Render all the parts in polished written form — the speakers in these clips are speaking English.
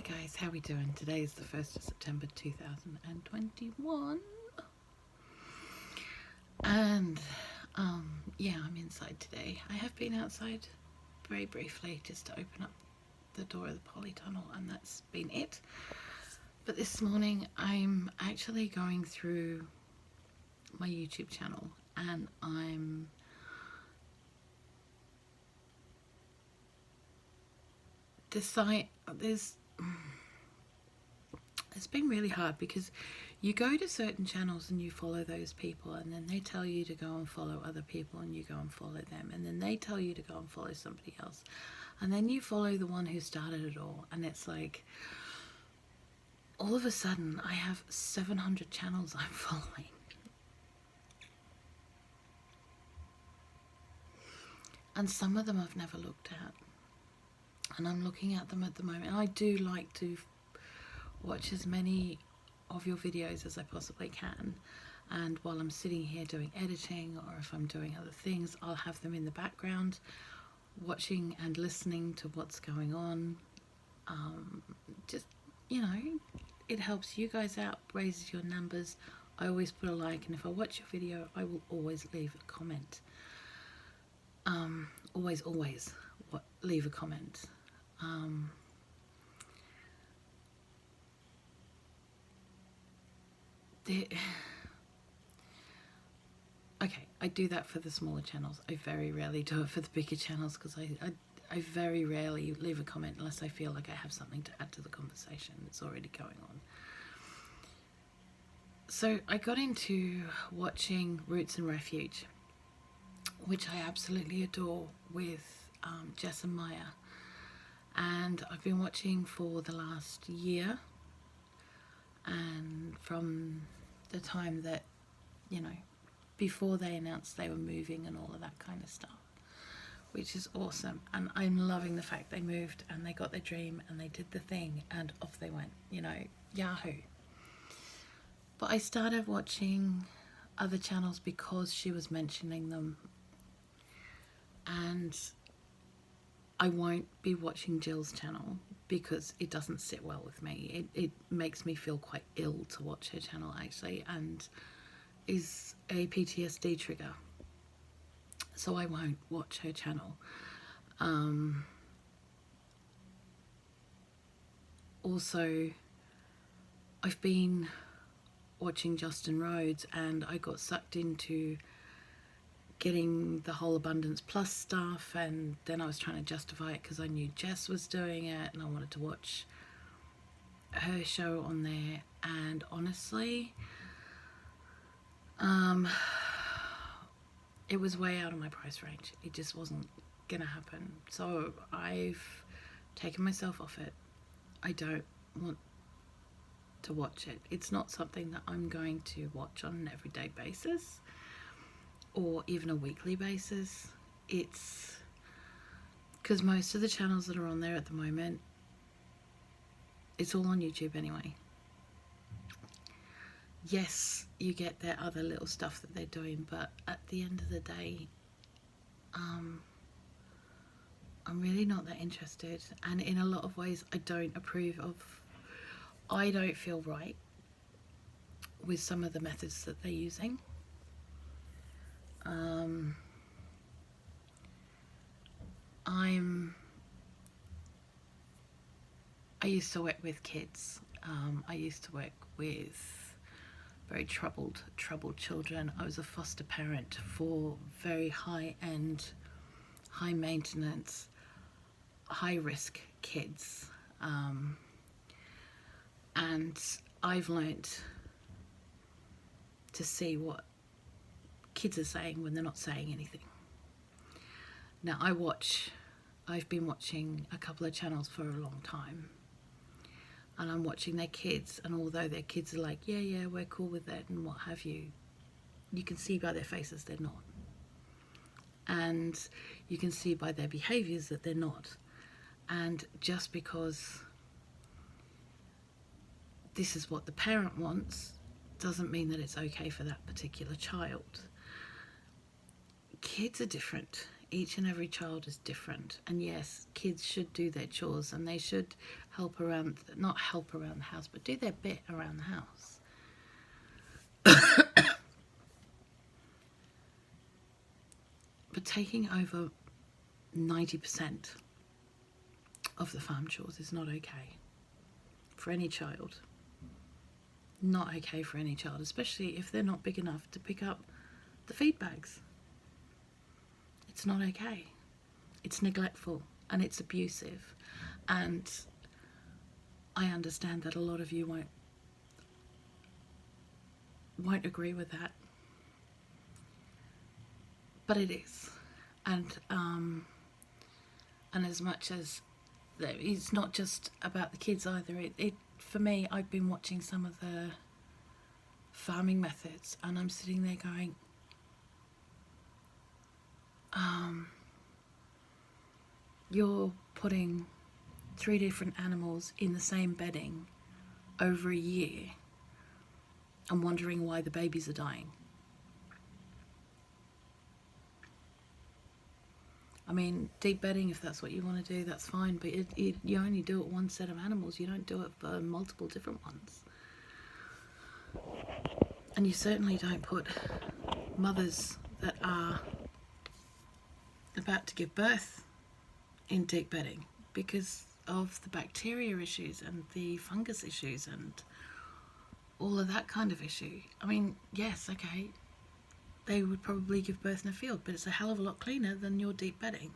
Hey guys, how we doing? Today is the 1st of September 2021 and yeah, I'm inside today. I have been outside very briefly just to open up the door of the polytunnel, and that's been it. But this morning I'm actually going through my YouTube channel and it's been really hard because you go to certain channels and you follow those people, and then they tell you to go and follow other people and you go and follow them, and then they tell you to go and follow somebody else, and then you follow the one who started it all, and it's like all of a sudden I have 700 channels I'm following. And some of them I've never looked at, and I'm looking at them at the moment. I do like to watch as many of your videos as I possibly can, and while I'm sitting here doing editing, or if I'm doing other things, I'll have them in the background watching and listening to what's going on. Just, you know, it helps you guys out, raises your numbers. I always put a like, and if I watch your video I will always leave a comment. Always leave a comment. Okay, I do that for the smaller channels. I very rarely do it for the bigger channels, because I very rarely leave a comment unless I feel like I have something to add to the conversation that's already going on. So I got into watching Roots and Refuge, which I absolutely adore, with Jess and Maya, and I've been watching for the last year, and from the time that, you know, before they announced they were moving and all of that kind of stuff, which is awesome. And I'm loving the fact they moved and they got their dream and they did the thing and off they went, you know, yahoo. But I started watching other channels because she was mentioning them, and I won't be watching Jill's channel because it doesn't sit well with me. It makes me feel quite ill to watch her channel, actually, and is a PTSD trigger, so I won't watch her channel. Also, I've been watching Justin Rhodes, and I got sucked into getting the whole Abundance Plus stuff, and then I was trying to justify it because I knew Jess was doing it and I wanted to watch her show on there, and honestly, it was way out of my price range. It just wasn't gonna happen, so I've taken myself off it. I don't want to watch it. It's not something that I'm going to watch on an everyday basis or even a weekly basis. It's because most of the channels that are on there at the moment, it's all on YouTube anyway. Yes, you get their other little stuff that they're doing, but at the end of the day, I'm really not that interested, and in a lot of ways I don't approve of. I don't feel right with some of the methods that they're using. I used to work with kids. I used to work with very troubled children. I was a foster parent for very high-end, high-maintenance, high-risk kids. And I've learnt to see what kids are saying when they're not saying anything. Now I've been watching a couple of channels for a long time, and I'm watching their kids, and although their kids are like, yeah, we're cool with that and what have you, you can see by their faces they're not. And you can see by their behaviours that they're not. And just because this is what the parent wants doesn't mean that it's okay for that particular child. Kids are different. each and every child is different, and yes, kids should do their chores and they should help around, not help around the house, but do their bit around the house. But taking over 90% of the farm chores is not okay for any child. Not okay for any child, especially if they're not big enough to pick up the feed bags. It's not okay. It's neglectful and it's abusive. And I understand that a lot of you won't agree with that. But it is. And as much as it's not just about the kids either, it for me, I've been watching some of the farming methods and I'm sitting there going, you're putting 3 different animals in the same bedding over a year and wondering why the babies are dying. I mean, deep bedding, if that's what you want to do, that's fine, but you only do it one set of animals. You don't do it for multiple different ones. And you certainly don't put mothers that are about to give birth in deep bedding because of the bacteria issues and the fungus issues and all of that kind of issue. I mean, yes, okay, they would probably give birth in a field, but it's a hell of a lot cleaner than your deep bedding.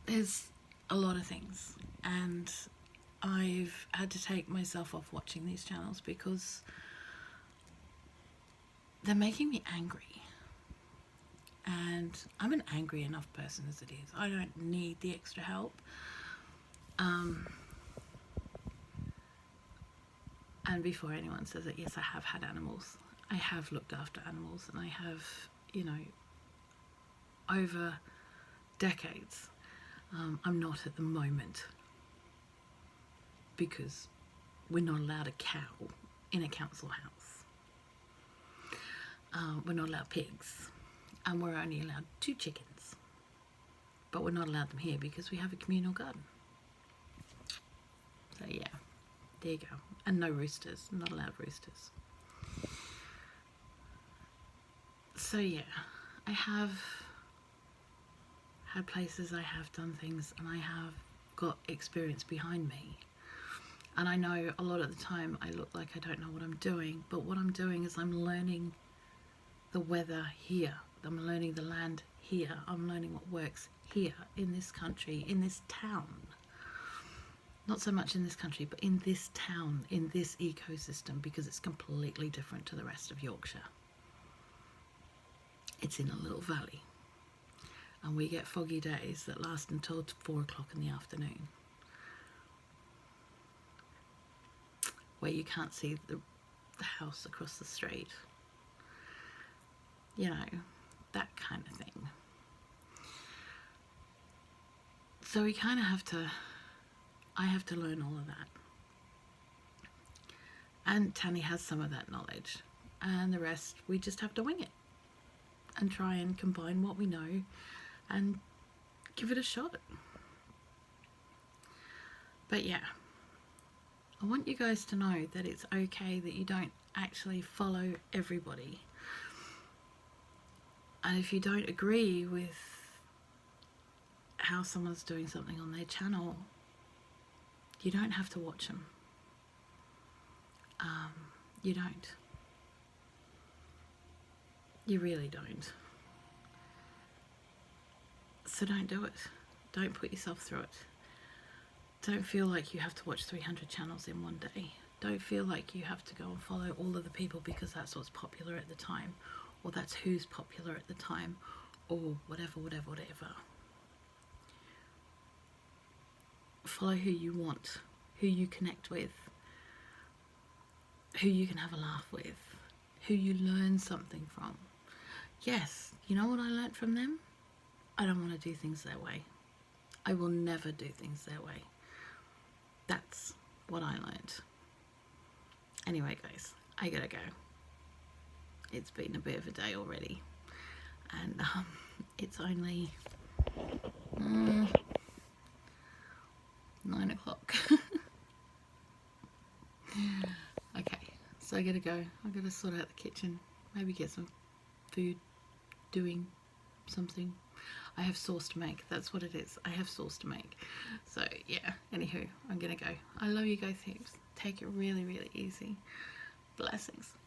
There's a lot of things, and I've had to take myself off watching these channels because they're making me angry. And I'm an angry enough person as it is. I don't need the extra help. And before anyone says it, yes, I have had animals. I have looked after animals, and I have, you know, over decades. I'm not at the moment because we're not allowed a cow in a council house. We're not allowed pigs, and we're only allowed 2 chickens. But we're not allowed them here because we have a communal garden. So yeah, there you go. And no roosters, not allowed roosters. So yeah, I have had places, I have done things, and I have got experience behind me. And I know a lot of the time I look like I don't know what I'm doing, but what I'm doing is I'm learning the weather here. I'm learning the land here. I'm learning what works here in this country, in this town. Not so much in this country, but in this town, in this ecosystem, because it's completely different to the rest of Yorkshire. It's in a little valley, and we get foggy days that last until 4 o'clock in the afternoon, where you can't see the house across the street. You know, that kind of thing. So we kind of have to, I have to learn all of that. And Tanny has some of that knowledge, and the rest we just have to wing it and try and combine what we know and give it a shot. But yeah, I want you guys to know that it's okay that you don't actually follow everybody. And if you don't agree with how someone's doing something on their channel, you don't have to watch them. You don't. You really don't. So don't do it. Don't put yourself through it. Don't feel like you have to watch 300 channels in one day. Don't feel like you have to go and follow all of the people because that's what's popular at the time, or that's who's popular at the time, or whatever. Follow who you want, who you connect with, who you can have a laugh with, who you learn something from. Yes, you know what I learnt from them? I don't want to do things their way. I will never do things their way. That's what I learnt. Anyway, guys, I gotta go. It's been a bit of a day already. and it's only 9 o'clock. Okay, so I gotta go. I gotta sort out the kitchen, maybe get some food, doing something. I have sauce to make, that's what it is. I have sauce to make. So yeah, anywho, I'm gonna go. I love you guys heaps. Take it really, really easy. Blessings.